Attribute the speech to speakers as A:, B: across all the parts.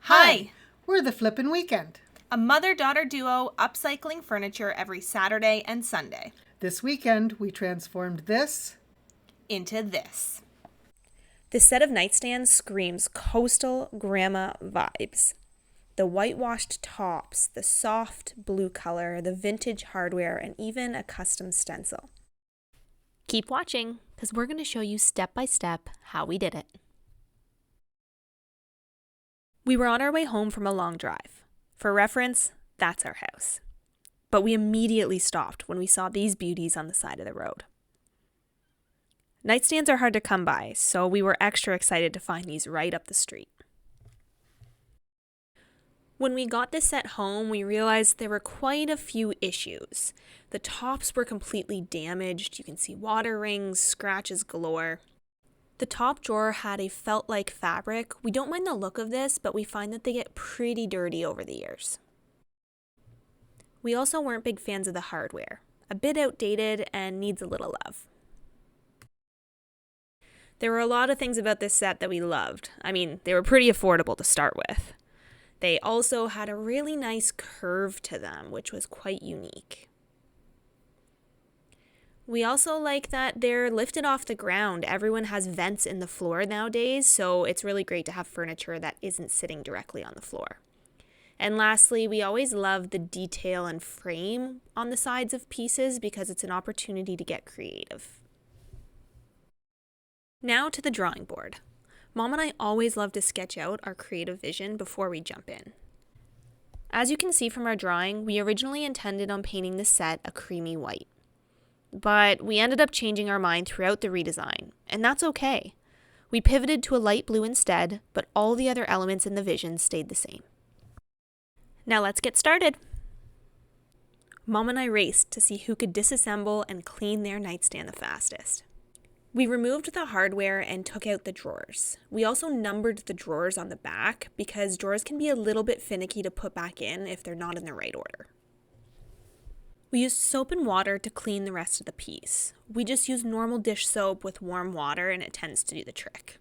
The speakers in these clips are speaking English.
A: Hi,
B: We're the Flippin' Weekend.
A: a mother-daughter duo upcycling furniture every Saturday and Sunday
B: This weekend, we transformed this.
A: into this.
C: This set of nightstands screams coastal grandma vibes. The whitewashed tops, the soft blue color, the vintage hardware, and even a custom stencil. Keep watching, because we're going to show you step by step how we did it. We were on our way home from a long drive. For reference, that's our house. But we immediately stopped when we saw these beauties on the side of the road. Nightstands are hard to come by, so we were extra excited to find these right up the street. When we got this set home, we realized there were quite a few issues. The tops were completely damaged. You can see water rings, scratches galore. The top drawer had a felt-like fabric. We don't mind the look of this, but we find that they get pretty dirty over the years. We also weren't big fans of the hardware. A bit outdated and needs a little love. There were a lot of things about this set that we loved. I mean, they were pretty affordable to start with. They also had a really nice curve to them, which was quite unique. We also like that they're lifted off the ground. Everyone has vents in the floor nowadays, so it's really great to have furniture that isn't sitting directly on the floor. And lastly, we always love the detail and frame on the sides of pieces because it's an opportunity to get creative. Now to the drawing board. Mom and I always love to sketch out our creative vision before we jump in. As you can see from our drawing, we originally intended on painting this set a creamy white. But we ended up changing our mind throughout the redesign, and that's okay. We pivoted to a light blue instead, but all the other elements in the vision stayed the same. Now let's get started. Mom and I raced to see who could disassemble and clean their nightstand the fastest. We removed the hardware and took out the drawers. We also numbered the drawers on the back because drawers can be a little bit finicky to put back in if they're not in the right order. We used soap and water to clean the rest of the piece. We just use normal dish soap with warm water and it tends to do the trick.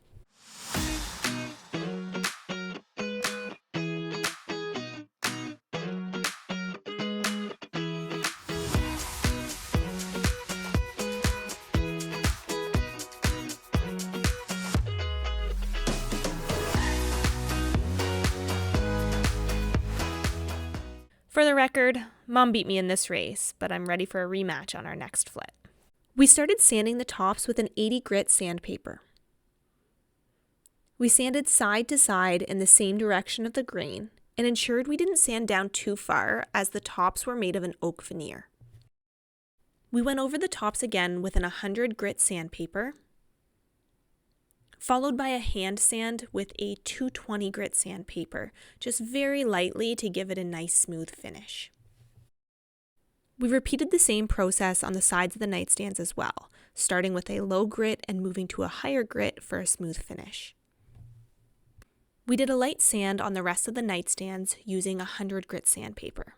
C: For the record, Mom beat me in this race, but I'm ready for a rematch on our next flip. We started sanding the tops with an 80 grit sandpaper. We sanded side to side in the same direction of the grain and ensured we didn't sand down too far as the tops were made of an oak veneer. We went over the tops again with an 100 grit sandpaper, followed by a hand sand with a 220 grit sandpaper, just very lightly to give it a nice smooth finish. We repeated the same process on the sides of the nightstands as well, starting with a low grit and moving to a higher grit for a smooth finish. We did a light sand on the rest of the nightstands using 100 grit sandpaper.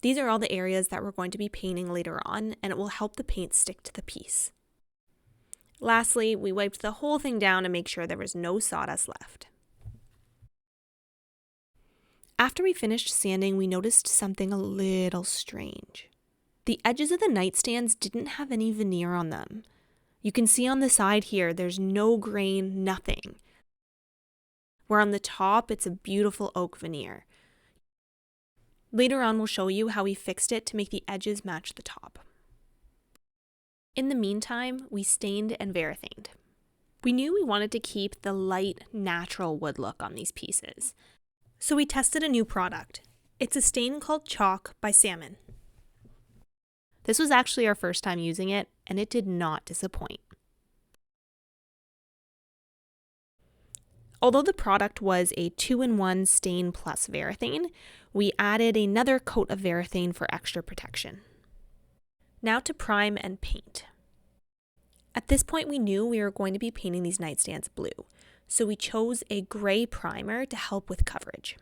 C: These are all the areas that we're going to be painting later on, and it will help the paint stick to the piece. Lastly, we wiped the whole thing down to make sure there was no sawdust left. After we finished sanding, we noticed something a little strange. The edges of the nightstands didn't have any veneer on them. You can see on the side here, there's no grain, nothing. Where on the top, it's a beautiful oak veneer. Later on, we'll show you how we fixed it to make the edges match the top. In the meantime, we stained and varathaned. We knew we wanted to keep the light, natural wood look on these pieces. So we tested a new product. It's a stain called Chalk by Salmon. This was actually our first time using it, and it did not disappoint. Although the product was a 2-in-1 stain plus varathane, we added another coat of varathane for extra protection. Now to prime and paint. At this point, we knew we were going to be painting these nightstands blue, so we chose a gray primer to help with coverage.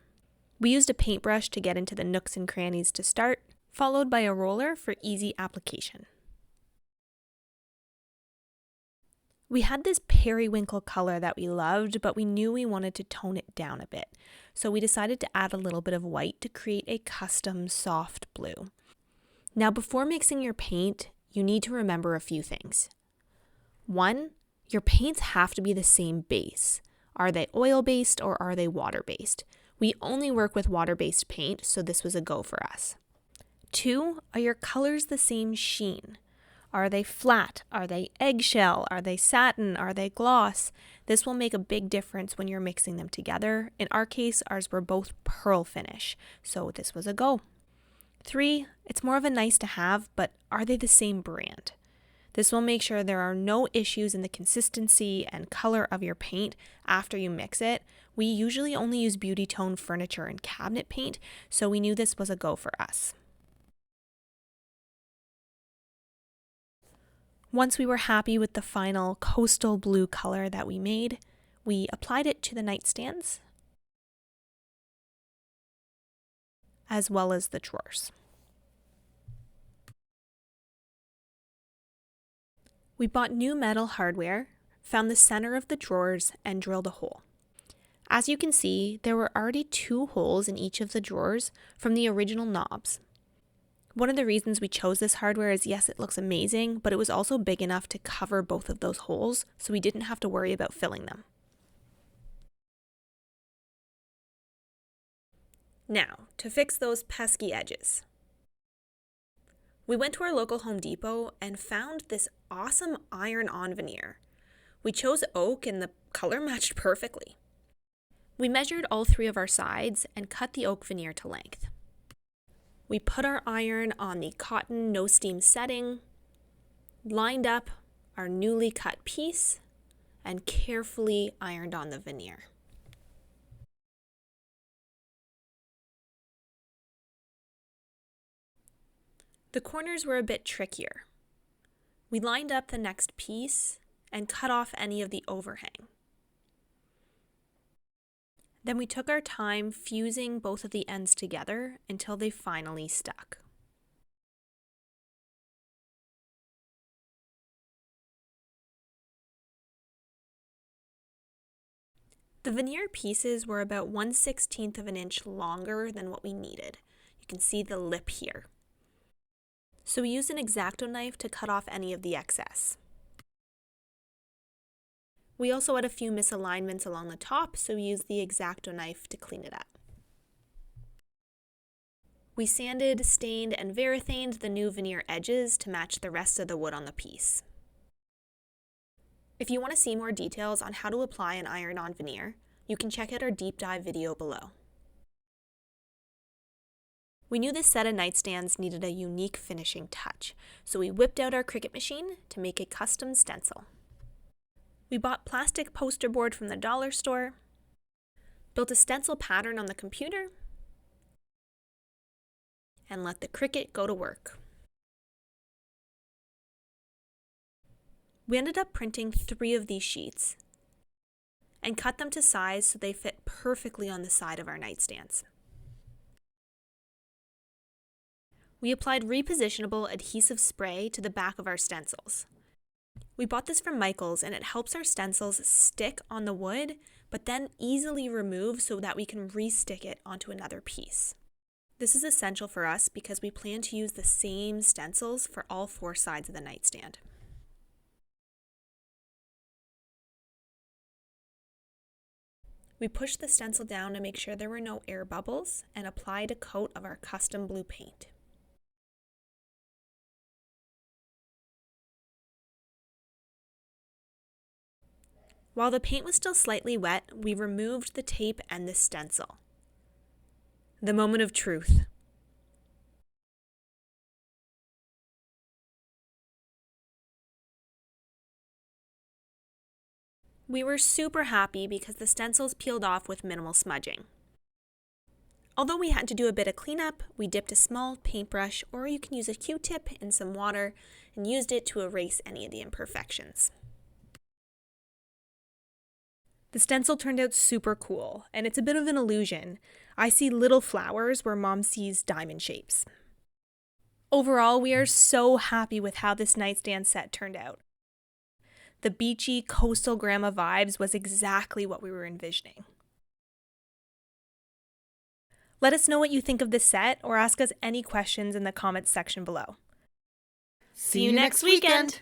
C: We used a paintbrush to get into the nooks and crannies to start, followed by a roller for easy application. We had this periwinkle color that we loved, but we knew we wanted to tone it down a bit. So we decided to add a little bit of white to create a custom soft blue. Now, before mixing your paint, you need to remember a few things. 1, your paints have to be the same base. Are they oil-based or are they water-based? We only work with water-based paint, so this was a go for us. 2, are your colors the same sheen? Are they flat? Are they eggshell? Are they satin? Are they gloss? This will make a big difference when you're mixing them together. In our case, ours were both pearl finish, so this was a go. 3, it's more of a nice to have, but are they the same brand? This will make sure there are no issues in the consistency and color of your paint after you mix it. We usually only use Beauty Tone furniture and cabinet paint, so we knew this was a go for us. Once we were happy with the final coastal blue color that we made, we applied it to the nightstands, as well as the drawers. We bought new metal hardware, found the center of the drawers, and drilled a hole. As you can see, there were already 2 holes in each of the drawers from the original knobs. One of the reasons we chose this hardware is, yes, it looks amazing, but it was also big enough to cover both of those holes, so we didn't have to worry about filling them. Now, to fix those pesky edges. We went to our local Home Depot and found this awesome iron-on veneer. We chose oak and the color matched perfectly. We measured all 3 of our sides and cut the oak veneer to length. We put our iron on the cotton no steam setting, lined up our newly cut piece, and carefully ironed on the veneer. The corners were a bit trickier. We lined up the next piece and cut off any of the overhang. Then we took our time fusing both of the ends together until they finally stuck. The veneer pieces were about 1/16 of an inch longer than what we needed. You can see the lip here. So we used an X-Acto knife to cut off any of the excess. We also had a few misalignments along the top, so we used the X-Acto knife to clean it up. We sanded, stained, and varithaned the new veneer edges to match the rest of the wood on the piece. If you want to see more details on how to apply an iron-on veneer, you can check out our deep dive video below. We knew this set of nightstands needed a unique finishing touch, so we whipped out our Cricut machine to make a custom stencil. We bought plastic poster board from the dollar store, built a stencil pattern on the computer, and let the Cricut go to work. We ended up printing 3 of these sheets and cut them to size so they fit perfectly on the side of our nightstands. We applied repositionable adhesive spray to the back of our stencils. We bought this from Michael's and it helps our stencils stick on the wood, but then easily remove so that we can re-stick it onto another piece. This is essential for us because we plan to use the same stencils for all 4 sides of the nightstand. We pushed the stencil down to make sure there were no air bubbles and applied a coat of our custom blue paint. While the paint was still slightly wet, we removed the tape and the stencil. The moment of truth. We were super happy because the stencils peeled off with minimal smudging. Although we had to do a bit of cleanup, we dipped a small paintbrush, or you can use a Q-tip, in some water and used it to erase any of the imperfections. The stencil turned out super cool, and it's a bit of an illusion. I see little flowers where Mom sees diamond shapes. Overall, we are so happy with how this nightstand set turned out. The beachy, coastal grandma vibes was exactly what we were envisioning. Let us know what you think of this set or ask us any questions in the comments section below.
B: See you next weekend.